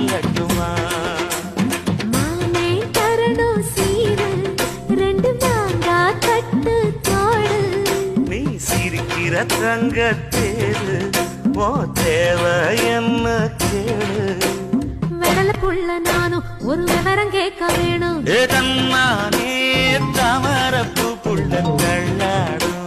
சொல்லட்டுமா? மாமே தரணும் சீரு, ரெண்டு மாங்கா கட்டு தோடு. நீ சிரிக்கிற தங்கத்தேரு, ஓ தேவை என்ன கேளு. வெடலுக்குள்ள நானும் ஒரு விவரம் கேட்க வேணும். ஏதன்னானே தாமரப்பு புள்ள தள்ளாடும்.